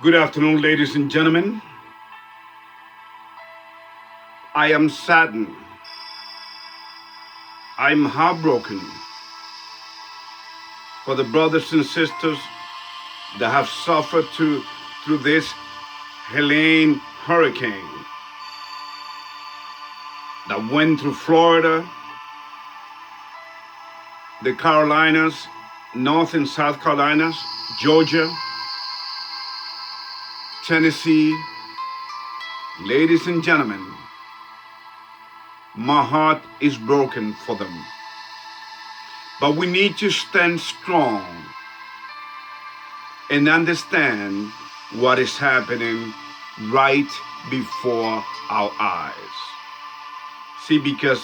Good afternoon, ladies and gentlemen. I am saddened. I'm heartbroken for the brothers and sisters that have suffered through this Helene hurricane that went through Florida, the Carolinas, North and South Carolinas, Georgia, Tennessee. Ladies and gentlemen, my heart is broken for them. But we need to stand strong and understand what is happening right before our eyes. See, because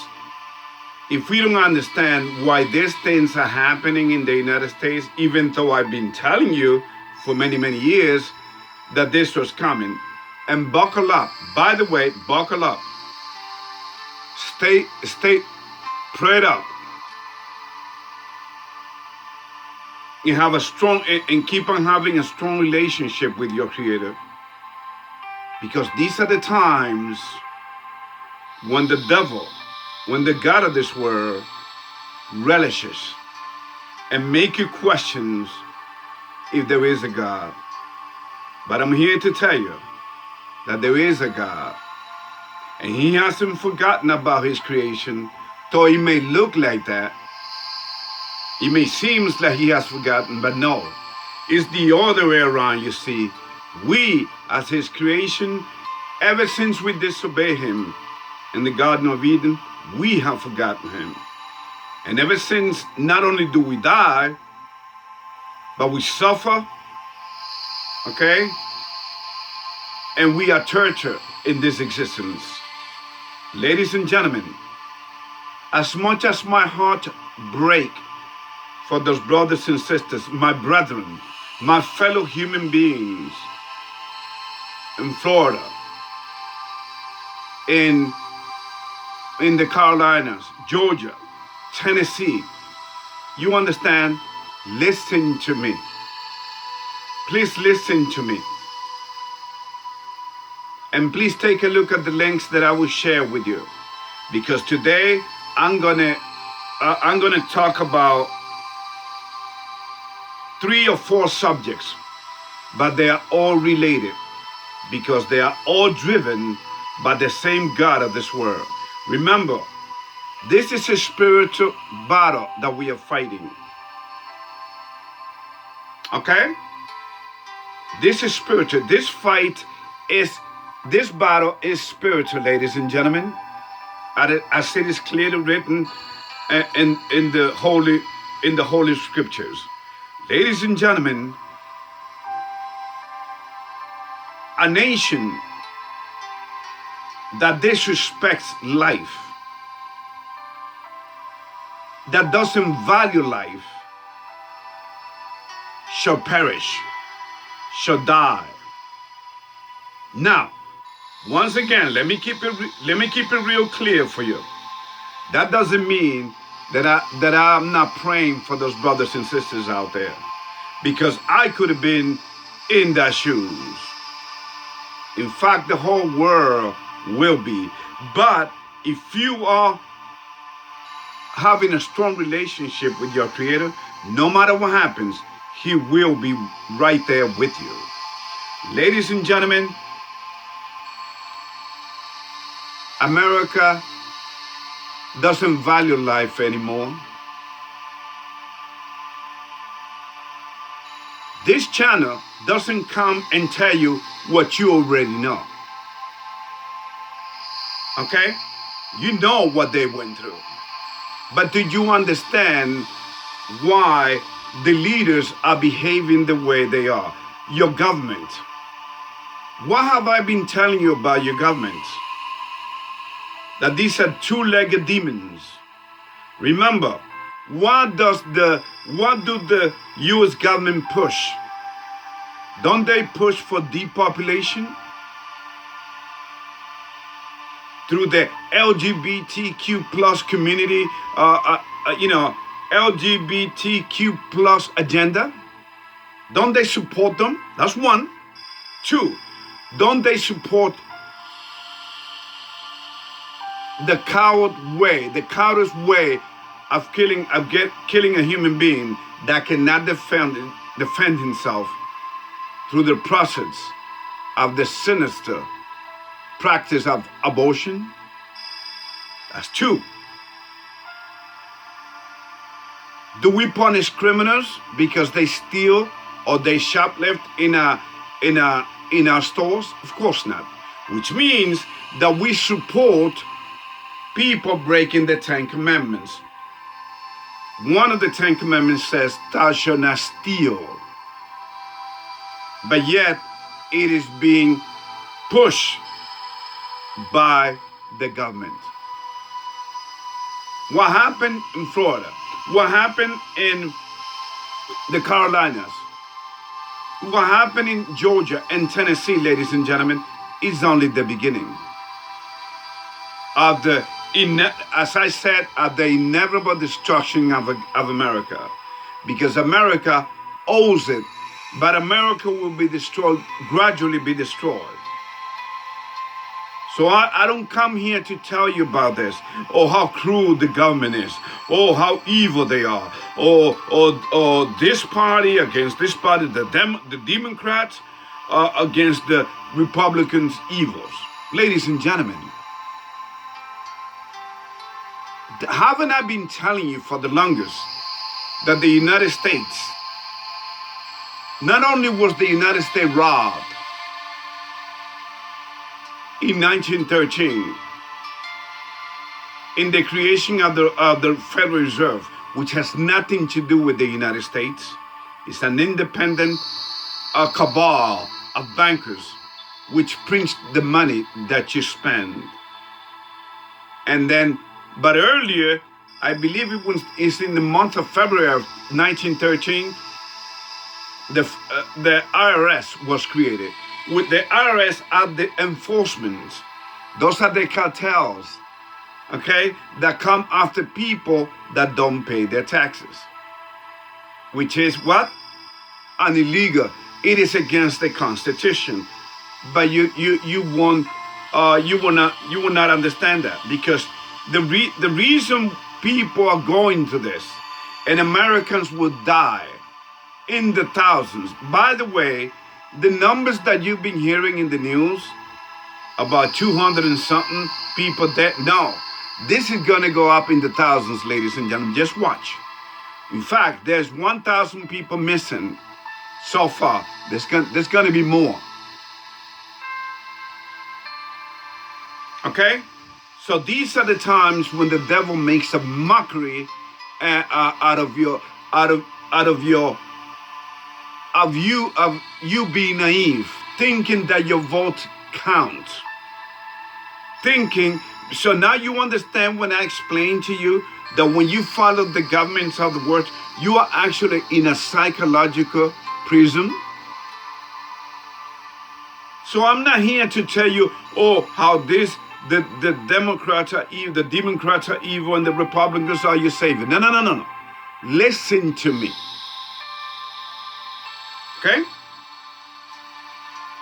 if we don't understand why these things are happening in the United States, even though I've been telling you for many, many years that this was coming, and buckle up. By the way, buckle up. Stay prayed up. You have a strong, and keep on having a strong relationship with your Creator. Because these are the times when the devil, when the God of this world relishes and make you question if there is a God. But I'm here to tell you that there is a God. And He hasn't forgotten about His creation, though it may look like that. It may seem like He has forgotten, but no. It's the other way around, you see. We, as His creation, ever since we disobeyed Him in the Garden of Eden, we have forgotten Him. And ever since, not only do we die, but we suffer, okay? And we are tortured in this existence. Ladies and gentlemen, as much as my heart breaks for those brothers and sisters, my brethren, my fellow human beings in Florida, in the Carolinas, Georgia, Tennessee, you understand? Listen to me. Please listen to me. And please take a look at the links that I will share with you, because today I'm gonna talk about 3 or 4 subjects, but they are all related because they are all driven by the same God of this world. Remember, this is a spiritual battle that we are fighting. Okay? This is spiritual. This battle is spiritual, ladies and gentlemen, as it is clearly written in the Holy Scriptures. Ladies and gentlemen, a nation that disrespects life, that doesn't value life, shall perish, shall die. Now, once again, let me keep it real clear for you. That doesn't mean that I'm not praying for those brothers and sisters out there, because I could have been in their shoes. In fact, the whole world will be. But if you are having a strong relationship with your Creator, no matter what happens, He will be right there with you. Ladies and gentlemen, America doesn't value life anymore. This channel doesn't come and tell you what you already know. Okay? You know what they went through. But do you understand why the leaders are behaving the way they are? Your government. What have I been telling you about your government? That these are 2-legged demons. Remember, what do the US government push? Don't they push for depopulation? Through the LGBTQ plus community, LGBTQ plus agenda? Don't they support them? That's one. Two, don't they support the coward's way of killing a human being that cannot defend himself through the process of the sinister practice of abortion? That's two. Do we punish criminals because they steal or they shoplift in our stores? Of course not. Which means that we support people breaking the 10 Commandments. One of the 10 Commandments says, "Thou shalt not steal." But yet, it is being pushed by the government. What happened in Florida? What happened in the Carolinas? What happened in Georgia and Tennessee, ladies and gentlemen, is only the beginning of the, as I said, of the inevitable destruction of America. Because America owes it, but America will be destroyed, gradually be destroyed. So I don't come here to tell you about this, or how cruel the government is, or how evil they are, or this party against this party, the Democrats against the Republicans' evils. Ladies and gentlemen, haven't I been telling you for the longest that the United States, not only was the United States robbed in 1913 in the creation of the Federal Reserve, which has nothing to do with the United States. It's an independent cabal of bankers which prints the money that you spend. And then, but earlier, I believe it's in the month of February of 1913, the IRS was created. With the IRS are the enforcement. Those are the cartels, okay, that come after people that don't pay their taxes. Which is what? An illegal. It is against the Constitution. But you will not understand that, because the reason people are going to this, and Americans will die in the thousands. By the way, the numbers that you've been hearing in the news, about 200 and something people dead, no, this is going to go up in the thousands, ladies and gentlemen. Just watch. In fact, there's 1,000 people missing so far. There's going to be more. Okay? So these are the times when the devil makes a mockery out of you being naive, thinking that your vote counts. Thinking, so now you understand when I explain to you that when you follow the governments of the world, you are actually in a psychological prison. So I'm not here to tell you, oh, how the Democrats are evil, the Democrats are evil, and the Republicans are your savior. No. Listen to me. Okay?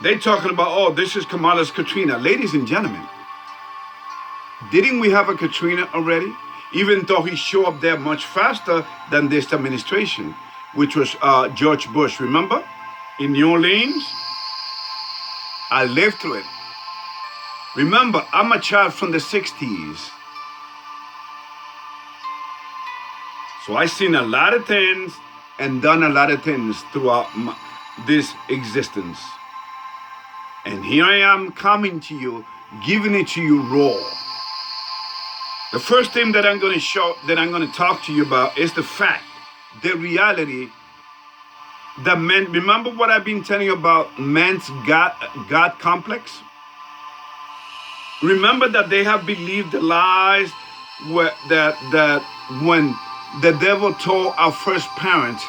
They talking about, oh, this is Kamala's Katrina. Ladies and gentlemen, didn't we have a Katrina already? Even though he showed up there much faster than this administration, which was George Bush, remember? In New Orleans? I lived through it. Remember, I'm a child from the 60s. So I've seen a lot of things and done a lot of things throughout this existence. And here I am coming to you, giving it to you raw. The first thing that I'm going to talk to you about is the fact, the reality that men, remember what I've been telling you about man's God complex? Remember that they have believed the lies that when the devil told our first parents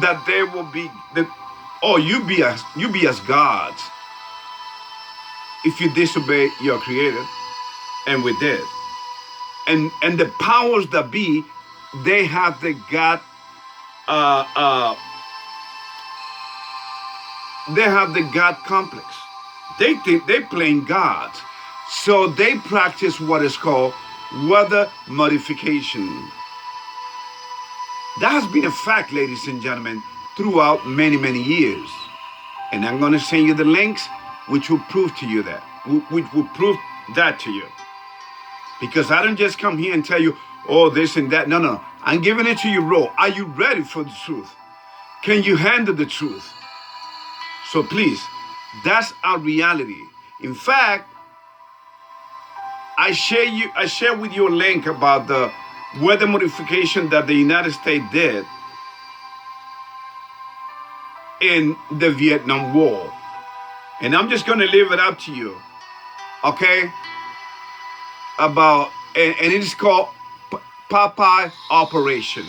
that they will be, you be as gods if you disobey your creator. And we did. And the powers that be, they have the God they have the God complex. They think they're playing God. So they practice what is called weather modification. That has been a fact, ladies and gentlemen, throughout many, many years. And I'm going to send you the links which will prove to you that, which will prove that to you. Because I don't just come here and tell you, oh, this and that. No, no. I'm giving it to you raw. Are you ready for the truth? Can you handle the truth? So please, that's our reality. In fact, I share with you a link about the weather modification that the United States did in the Vietnam War. And I'm just going to leave it up to you, okay? And it is called Popeye Operation.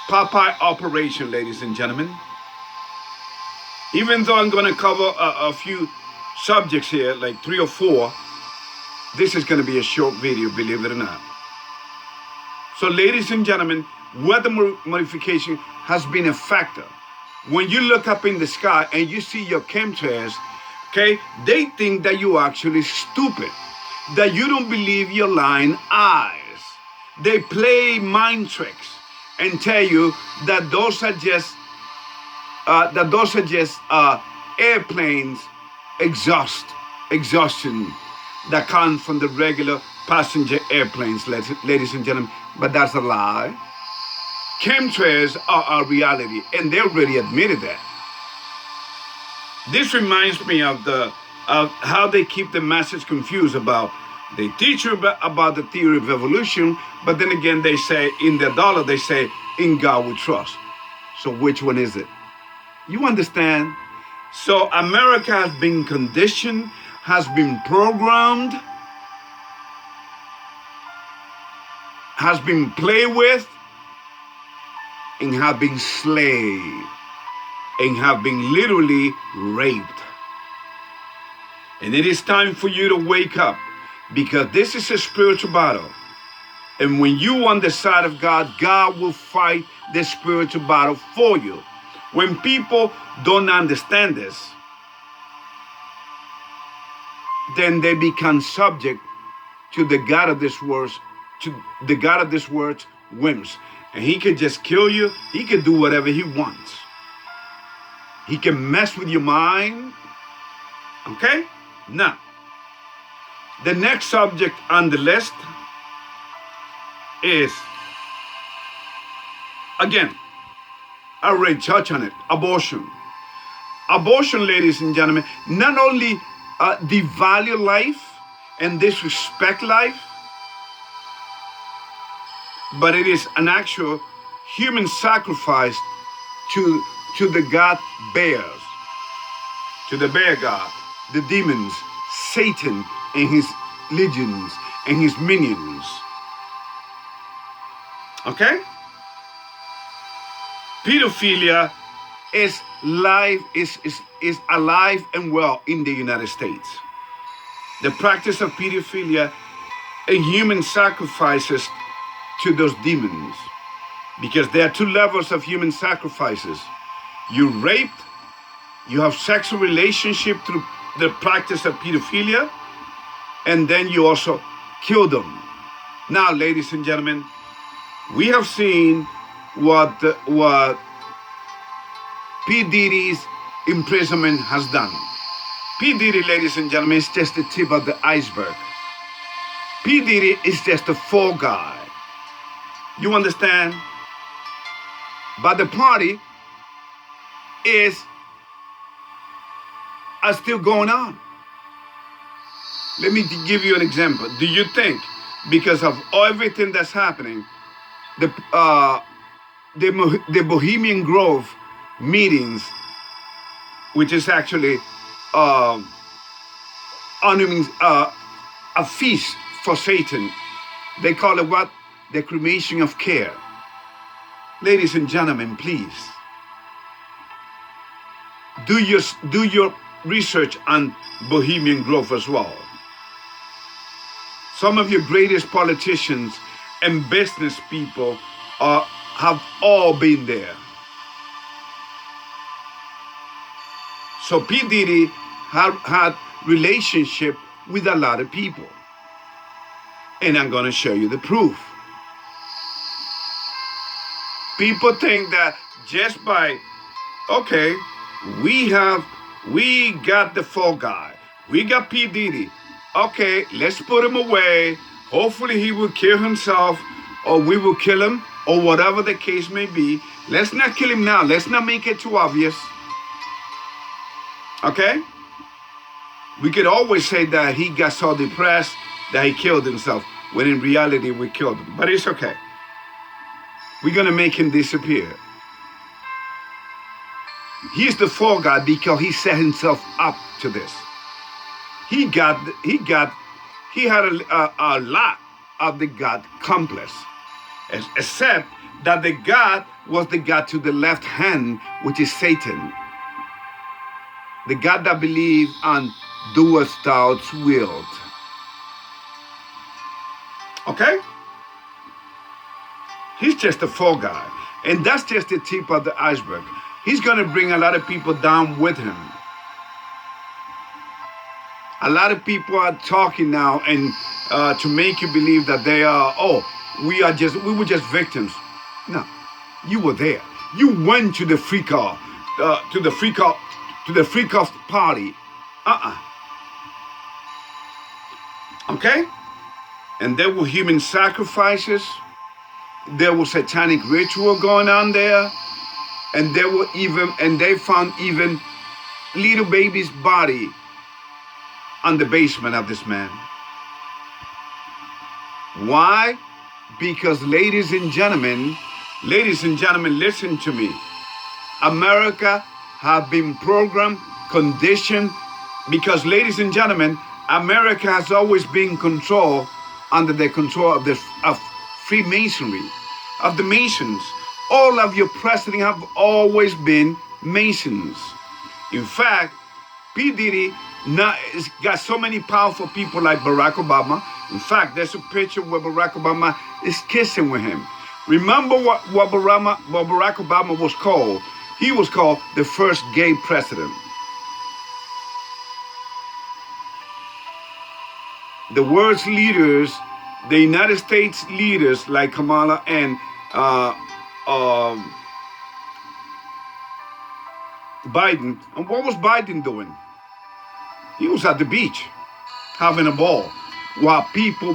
Popeye Operation, ladies and gentlemen. Even though I'm going to cover a few subjects here, like 3 or 4, this is going to be a short video, believe it or not. So, ladies and gentlemen, weather modification has been a factor. When you look up in the sky and you see your chemtrails, okay, they think that you're actually stupid, that you don't believe your lying eyes. They play mind tricks and tell you that those are just airplanes exhaustion that come from the regular passenger airplanes, ladies and gentlemen. But that's a lie. Chemtrails are our reality, and they already admitted that. This reminds me of how they keep the masses confused about. They teach you about the theory of evolution, but then again they say in the dollar they say in God we trust. So which one is it? You understand? So America has been conditioned, has been programmed, has been played with, and have been slaved, and have been literally raped. And it is time for you to wake up, because this is a spiritual battle. And when you on the side of God, God will fight the spiritual battle for you. When people don't understand this, then they become subject to the God of this world, whims. And he can just kill you. He can do whatever he wants. He can mess with your mind. Okay? Now, the next subject on the list is, again, I already touched on it, abortion. Abortion, ladies and gentlemen, not only devalue life and disrespect life, but it is an actual human sacrifice to the god bears, to the bear god, the demons, Satan and his legions and his minions. Okay? Pedophilia is alive and well in the United States. The practice of pedophilia and human sacrifices to those demons, because there are 2 levels of human sacrifices. You raped, you have sexual relationship through the practice of pedophilia, and then you also kill them. Now, ladies and gentlemen, we have seen what P. Diddy's imprisonment has done. P. Diddy, ladies and gentlemen, is just the tip of the iceberg. P. Diddy is just a fall guy. You understand? But the party is still going on. Let me give you an example. Do you think, because of everything that's happening, the Bohemian Grove meetings, which is actually honoring a feast for Satan, they call it what? The cremation of care. Ladies and gentlemen, please do your research on Bohemian Grove as well. Some of your greatest politicians and business people have all been there. So P. Diddy had relationship with a lot of people. And I'm going to show you the proof. People think that just by, okay, we got the fall guy. We got P. Diddy. Okay, let's put him away. Hopefully he will kill himself, or we will kill him, or whatever the case may be. Let's not kill him now. Let's not make it too obvious. Okay? We could always say that he got so depressed that he killed himself, when in reality we killed him. But it's okay. We're going to make him disappear. He's the fall guy because he set himself up to this. He had a lot of the God complex, except that the God was the God to the left hand, which is Satan. The God that believes on doest thou's will. Okay? He's just a fall guy. And that's just the tip of the iceberg. He's going to bring a lot of people down with him. A lot of people are talking now and to make you believe that they are, we were just victims. No, you were there. You went to the freak off party. Okay? And there were human sacrifices. There was satanic ritual going on there. And they found even little baby's body on the basement of this man. Why? Because ladies and gentlemen, listen to me. America have been programmed, conditioned, because ladies and gentlemen, America has always been under the control of Freemasonry, of the Masons. All of your presidents have always been Masons. In fact, P. Diddy got so many powerful people like Barack Obama. In fact, there's a picture where Barack Obama is kissing with him. Remember what Barack Obama was called? He was called the first gay president. The world's leaders, the United States leaders like Kamala and Biden. And what was Biden doing? He was at the beach having a ball while people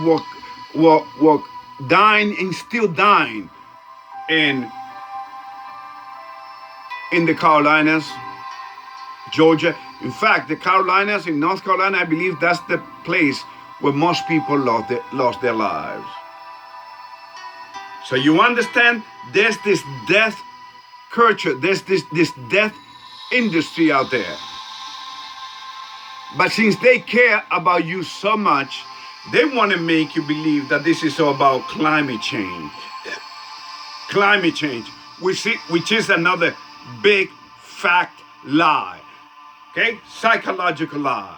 were dying and still dying in the Carolinas, Georgia. In fact, the Carolinas in North Carolina, I believe that's the place where most people lost their lives. So you understand, there's this death culture, there's this death industry out there. But since they care about you so much, they want to make you believe that this is all about climate change. Climate change, which is another big fact lie. Okay? Psychological lie.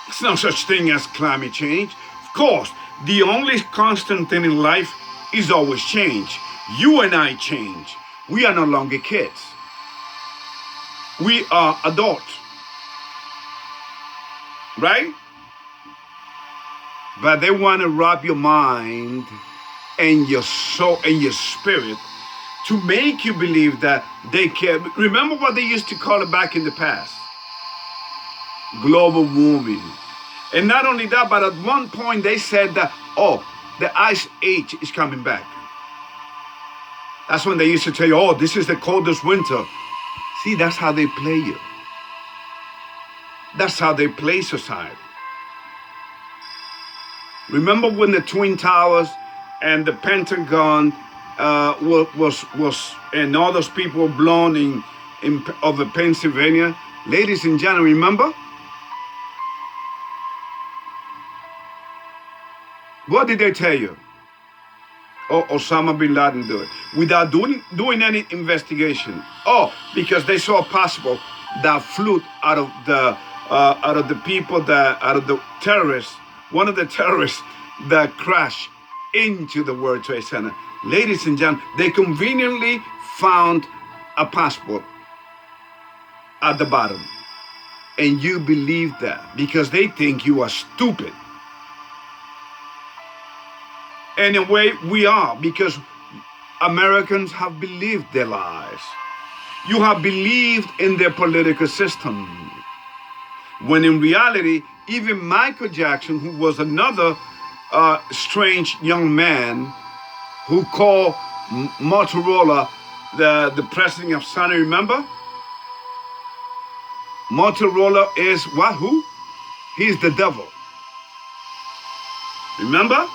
There's no such thing as climate change. Of course, the only constant thing in life is always change. You and I change. We are no longer kids. We are adults. Right? But they want to rob your mind and your soul and your spirit to make you believe that they care. Remember what they used to call it back in the past? Global warming. And not only that, but at one point they said that, the ice age is coming back. That's when they used to tell you, this is the coldest winter. See, that's how they play you. That's how they play society. Remember when the Twin Towers and the Pentagon was and all those people were blown over Pennsylvania? Ladies and gentlemen, remember? What did they tell you? Osama bin Laden do it without doing any investigation. Because they saw possible that flew out of the terrorists. One of the terrorists that crashed into the World Trade Center. Ladies and gentlemen, they conveniently found a passport at the bottom. And you believe that because they think you are stupid. In a way, we are, because Americans have believed their lies. You have believed in their political system. When in reality, even Michael Jackson, who was another strange young man who called Motorola the president of Sony, remember? Motorola is what? Who? He's the devil. Remember?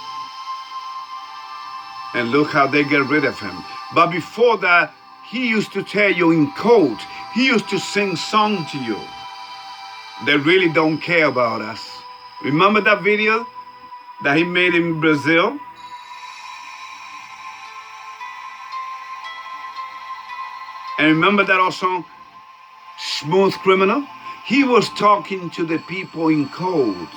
And look how they get rid of him. But before that, he used to tell you in code. He used to sing songs to you. They really don't care about us. Remember that video that he made in Brazil? And remember that also, Smooth Criminal? He was talking to the people in code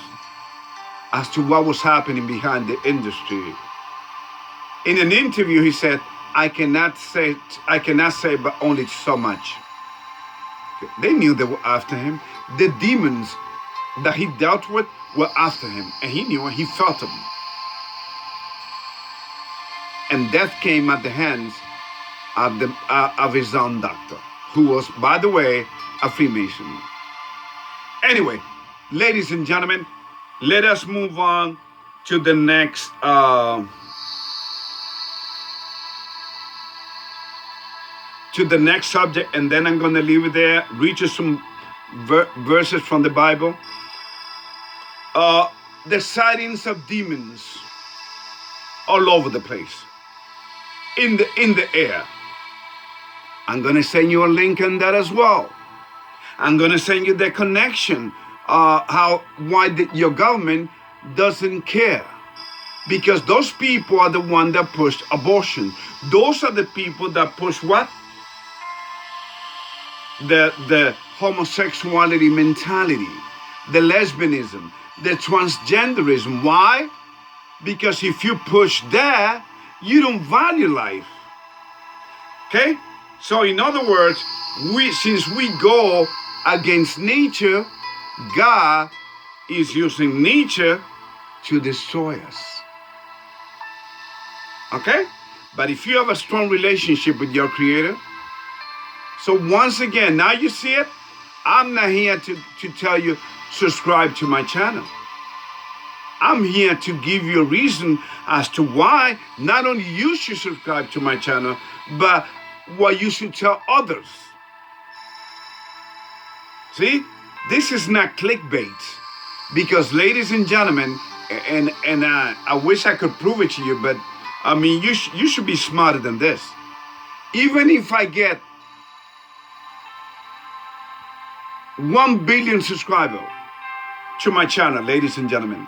as to what was happening behind the industry. In an interview, he said, I cannot say but only so much. They knew they were after him. The demons that he dealt with were after him, and he knew it, he felt them. And death came at the hands of his own doctor, who was, by the way, a Freemason. Anyway, ladies and gentlemen, let us move on to the next subject, and then I'm going to leave it there, read you some verses from the Bible. The sightings of demons all over the place, in the air. I'm going to send you a link on that as well. I'm going to send you the connection, why your government doesn't care. Because those people are the ones that push abortion. Those are the people that push what? The homosexuality mentality, the lesbianism, the transgenderism. Why? Because if you push that, you don't value life. Okay? So in other words, since we go against nature, God is using nature to destroy us. Okay? But if you have a strong relationship with your Creator, so once again, now you see it, I'm not here to tell you, subscribe to my channel. I'm here to give you a reason as to why not only you should subscribe to my channel, but what you should tell others. See, this is not clickbait. Because ladies and gentlemen, and I wish I could prove it to you, but I mean, you should be smarter than this. Even if I get 1 billion subscribers to my channel, ladies and gentlemen,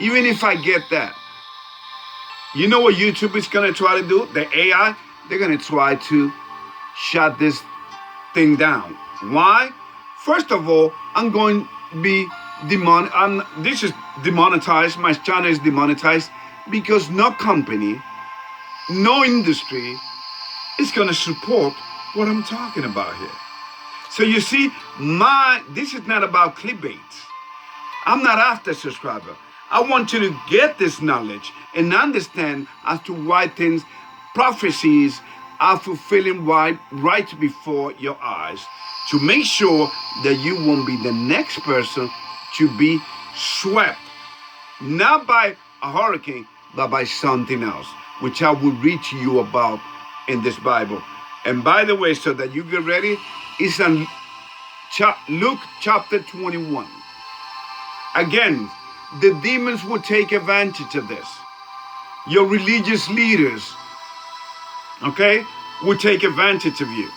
even if I get that, you know what YouTube is going to try to do? The AI, they're going to try to shut this thing down. Why? First of all, I'm going to be this is demonetized. My channel is demonetized because no company, no industry is going to support what I'm talking about here. So you see, this is not about clickbait. I'm not after subscriber. I want you to get this knowledge and understand as to why things, prophecies are fulfilling right before your eyes, to make sure that you won't be the next person to be swept, not by a hurricane, but by something else, which I will read to you about in this Bible. And by the way, so that you get ready, it's in Luke chapter 21. Again, the demons will take advantage of this. Your religious leaders, okay, will take advantage of you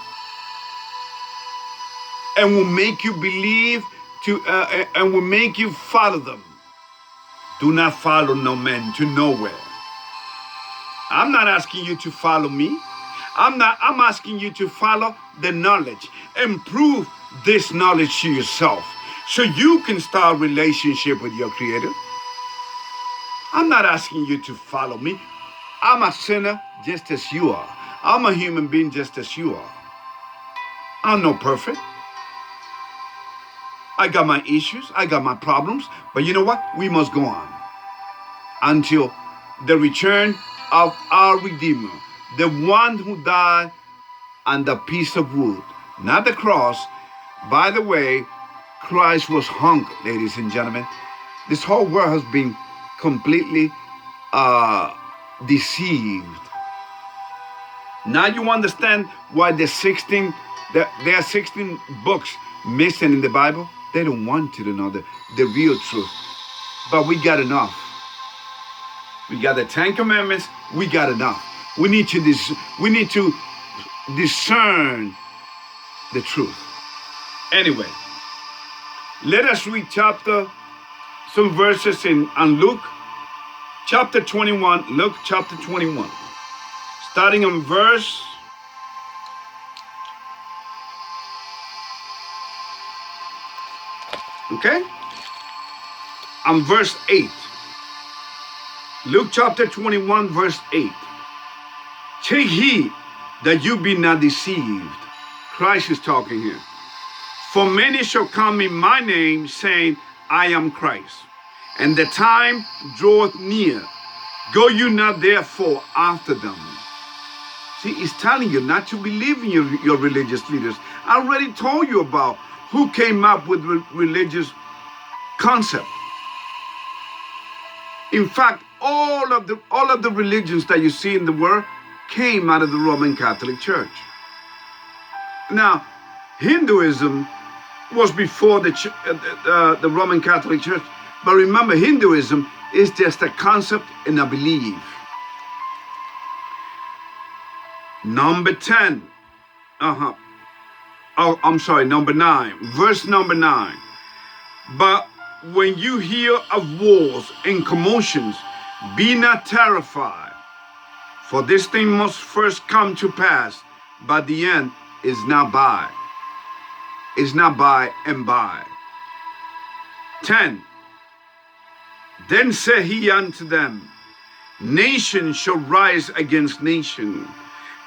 and will make you believe and will make you follow them. Do not follow no man to nowhere. I'm not asking you to follow me. I'm asking you to follow the knowledge and prove this knowledge to yourself so you can start a relationship with your Creator. I'm not asking you to follow me. I'm a sinner just as you are. I'm a human being just as you are. I'm not perfect. I got my issues. I got my problems. But you know what? We must go on until the return of our Redeemer, the one who died on the piece of wood, not the cross. By the way, Christ was hung, ladies and gentlemen. This whole world has been completely deceived. Now you understand why there are 16 books missing in the Bible. They don't want you to know the real truth. But we got enough. We got the 10 Commandments. We got enough. We need to discern the truth. Anyway, let us read some verses in Luke chapter 21. Luke chapter 21. Starting on verse on verse 8. Luke chapter 21, verse 8. Take heed that you be not deceived. Christ is talking here. For many shall come in my name, saying, I am Christ. And the time draweth near. Go you not therefore after them. See, he's telling you not to believe in your religious leaders. I already told you about who came up with religious concept. In fact, all of the religions that you see in the world came out of the Roman Catholic Church. Now, Hinduism was before the Roman Catholic Church, but remember, Hinduism is just a concept and a belief. Number 10. Number 9. Verse number 9. But when you hear of wars and commotions, be not terrified, for this thing must first come to pass, but the end is not by. Is not by and by. 10. Then said he unto them, nation shall rise against nation,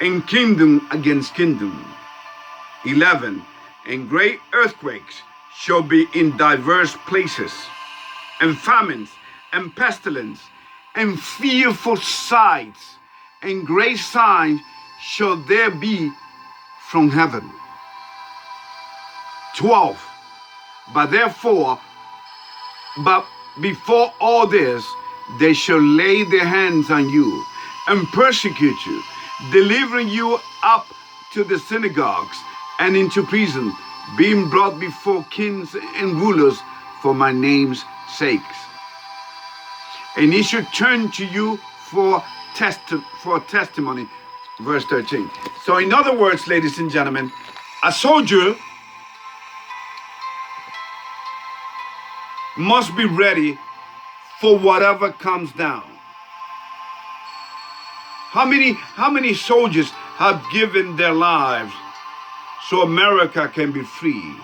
and kingdom against kingdom. 11. And great earthquakes shall be in diverse places, and famines, and pestilence, and fearful sights, and great signs shall there be from heaven. 12. But before all this, they shall lay their hands on you, and persecute you, delivering you up to the synagogues and into prison, being brought before kings and rulers for my name's sakes. And he should turn to you for testimony. Verse 13. So in other words, ladies and gentlemen, a soldier must be ready for whatever comes down. How many soldiers have given their lives so America can be free?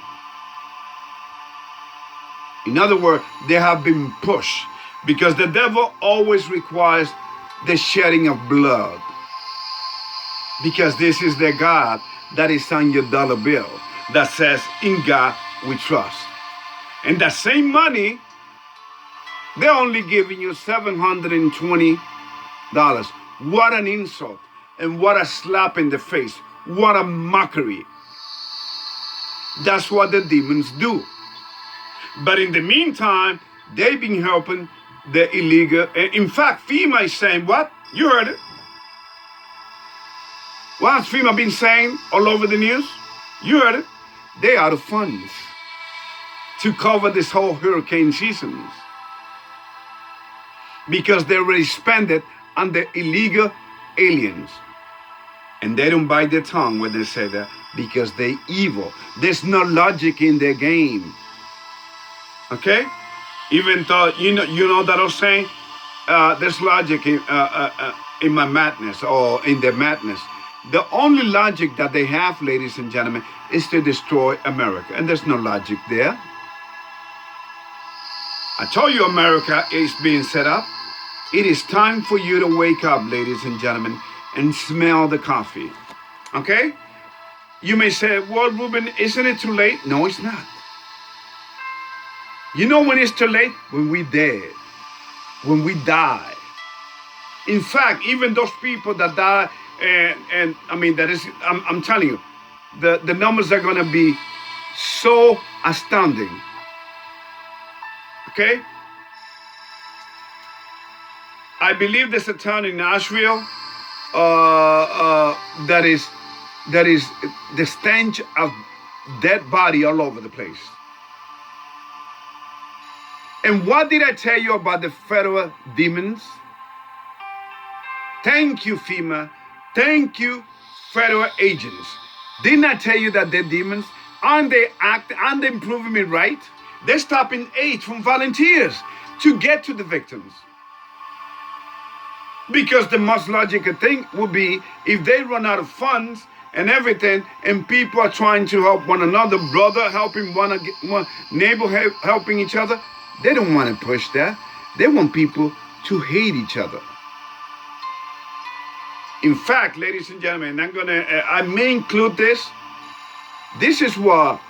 In other words, they have been pushed, because the devil always requires the shedding of blood, because this is the God that is on your dollar bill that says, in God we trust. And that same money, they're only giving you $720. What an insult, and what a slap in the face. What a mockery. That's what the demons do. But in the meantime, they've been helping the illegal. In fact, FEMA is saying, what? You heard it. What has FEMA been saying all over the news? You heard it. They are out of funds to cover this whole hurricane season, because they already spent it on the illegal aliens. And they don't bite their tongue when they say that, because they're evil. There's no logic in their game. Okay? Even though, you know that I was saying, there's logic in my madness, or in their madness. The only logic that they have, ladies and gentlemen, is to destroy America. And there's no logic there. I told you America is being set up. It is time for you to wake up, ladies and gentlemen, and smell the coffee. Okay? You may say, well, Ruben, isn't it too late? No, it's not. You know when it's too late? When we dead. When we die. In fact, even those people that die, and I mean, that is, I'm telling you, the numbers are going to be so astounding. Okay? I believe there's a town in Nashville that is the stench of dead body all over the place. And what did I tell you about the federal demons? Thank you, FEMA. Thank you, federal agents. Didn't I tell you that they're demons? Aren't they improving me right? They're stopping aid from volunteers to get to the victims. Because the most logical thing would be if they run out of funds and everything, and people are trying to help one another, brother helping one neighbor helping each other, they don't want to push that. They want people to hate each other. In fact, ladies and gentlemen, I may include this. This is what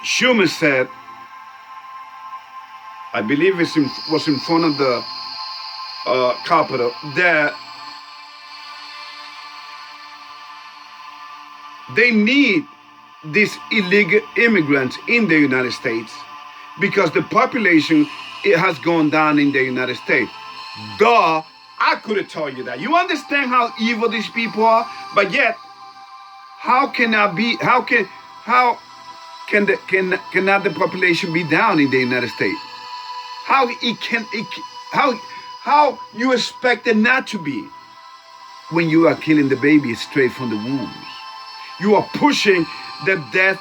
Schumer said. I believe it was in front of the Capitol, that they need these illegal immigrants in the United States because the population has gone down in the United States. Duh. I could have told you that. You understand how evil these people are? But yet, cannot the population be down in the United States? How you expect it not to be when you are killing the baby straight from the wombs? You are pushing the death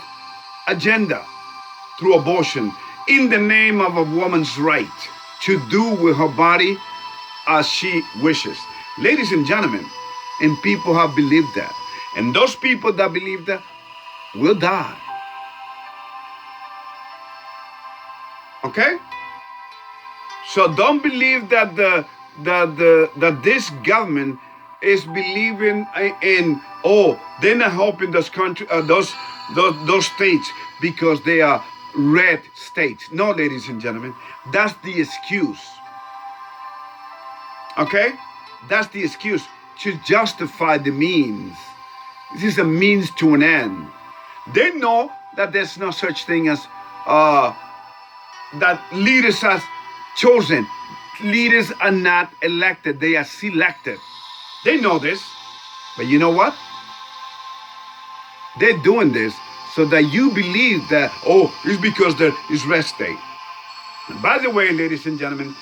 agenda through abortion in the name of a woman's right to do with her body as she wishes. Ladies and gentlemen, and people have believed that. And those people that believe that will die. Okay? So don't believe that that this government is believing in, they're not helping those country, those states because they are red states. No, ladies and gentlemen, that's the excuse. Okay? That's the excuse to justify the means. This is a means to an end. They know that there's no such thing as that leaders are chosen. Leaders are not elected. They are selected. They know this. But you know what? They're doing this so that you believe that, it's because there is red state. By the way, ladies and gentlemen,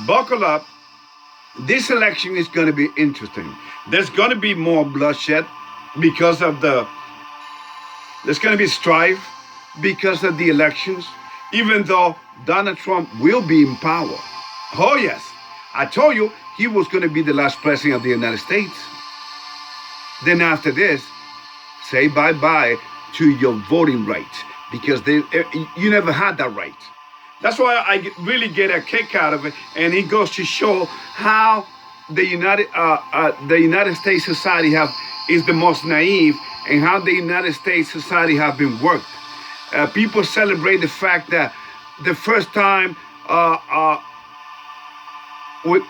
buckle up. This election is going to be interesting. There's going to be more bloodshed because of there's going to be strife because of the elections, even though Donald Trump will be in power. Oh, yes. I told you he was going to be the last president of the United States. Then after this, say bye-bye to your voting rights because you never had that right. That's why I really get a kick out of it, and it goes to show how the United States society is the most naive, and how the United States society have been worked. People celebrate the fact that the first time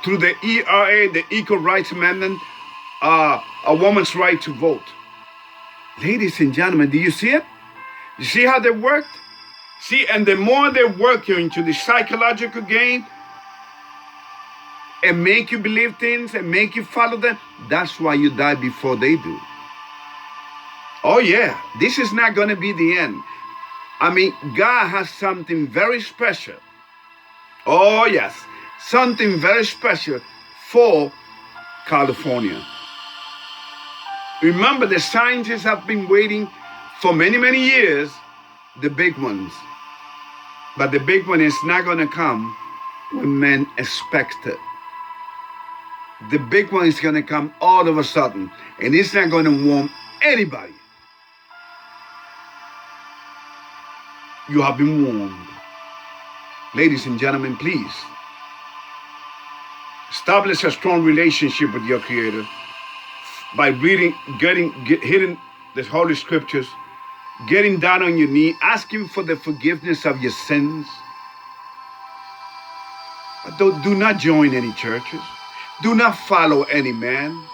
through the ERA, the Equal Rights Amendment, a woman's right to vote. Ladies and gentlemen, do you see it? You see how they worked? See, and the more they work you into the psychological game and make you believe things and make you follow them, that's why you die before they do. Oh yeah, this is not going to be the end. I mean, God has something very special. Oh yes, something very special for California. Remember, the scientists have been waiting for many, many years, the big ones. But the big one is not going to come when men expect it. The big one is going to come all of a sudden, and it's not going to warn anybody. You have been warned. Ladies and gentlemen, please establish a strong relationship with your Creator by reading, hitting the Holy Scriptures, getting down on your knee, asking for the forgiveness of your sins, Do not join any churches. Do not follow any man.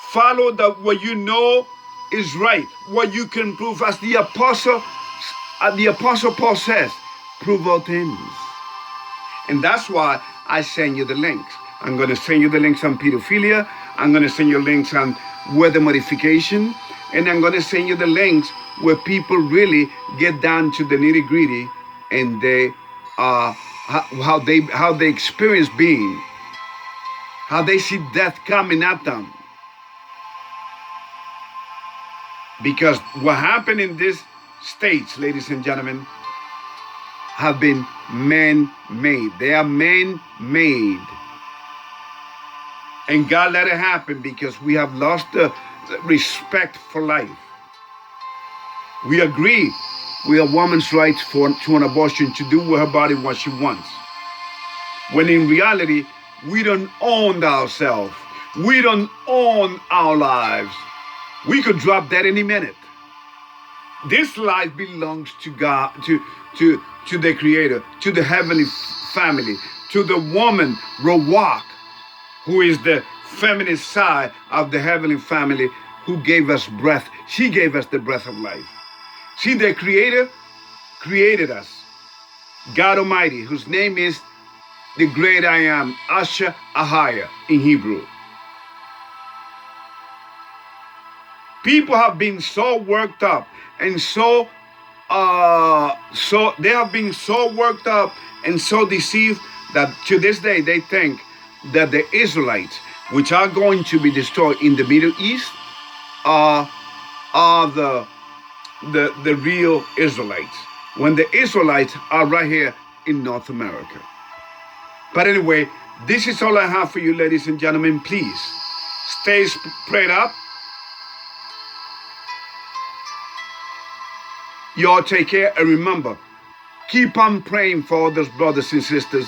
Follow what you know is right, what you can prove, as the apostle Paul says, prove all things. And that's why I send you the links. I'm going to send you the links on pedophilia. I'm going to send you links on weather modification. And I'm going to send you the links where people really get down to the nitty gritty, and they how they experience being, how they see death coming at them. Because what happened in these states, ladies and gentlemen, have been man-made. They are man-made. And God let it happen because we have lost the respect for life. We agree with a woman's rights to an abortion, to do with her body what she wants. When in reality, we don't own ourselves. We don't own our lives. We could drop that any minute. This life belongs to God, to the Creator, to the heavenly family, to the woman, Rawak, who is the feminine side of the heavenly family, who gave us breath. She gave us the breath of life. See, the Creator created us. God Almighty, whose name is the great I am, Asher Ahaya in Hebrew. People have been so worked up and they have been so worked up and so deceived that to this day they think that the Israelites, which are going to be destroyed in the Middle East, are the real Israelites, when the Israelites are right here in North America. But anyway, this is all I have for you, ladies and gentlemen. Please stay prayed up. You all take care, and remember, keep on praying for all those brothers and sisters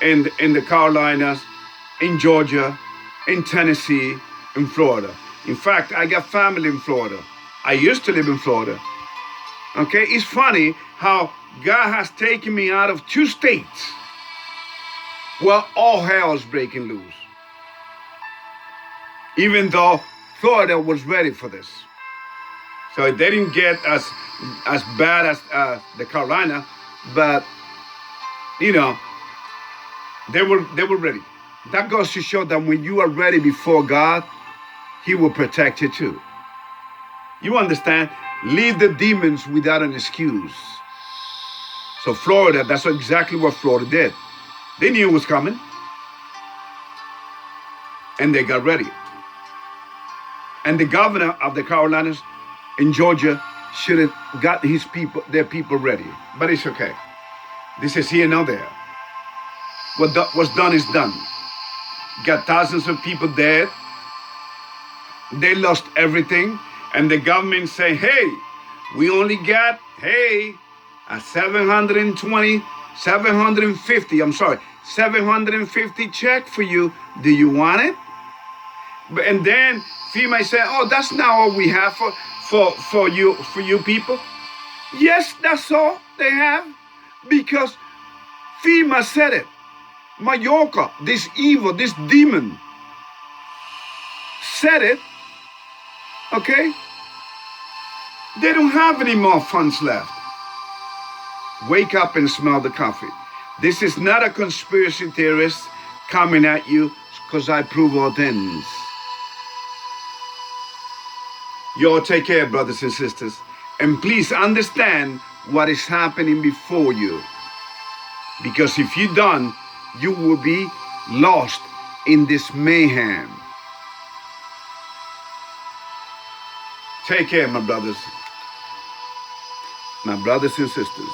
in the Carolinas, in Georgia, in Tennessee, in Florida. In fact, I got family in Florida. I used to live in Florida. Okay, it's funny how God has taken me out of 2 states where all hell is breaking loose. Even though Florida was ready for this. So they didn't get as bad as the Carolina, but you know, they were ready. That goes to show that when you are ready before God, He will protect you too. You understand? Leave the demons without an excuse. So Florida, that's exactly what Florida did. They knew it was coming, and they got ready. And the governor of the Carolinas in Georgia should have got their people ready. But it's okay. This is here, not there. What's done is done. Got thousands of people dead. They lost everything. And the government say, hey, we only got, a 750 check for you. Do you want it? And then FEMA say, oh, that's not all we have for you people. Yes, that's all they have, because FEMA said it. Mallorca, this evil, this demon, said it. Okay? They don't have any more funds left. Wake up and smell the coffee. This is not a conspiracy theorist coming at you because I prove all things. You all take care, brothers and sisters. And please understand what is happening before you. Because if you don't, you will be lost in this mayhem. Take care, my brothers and sisters.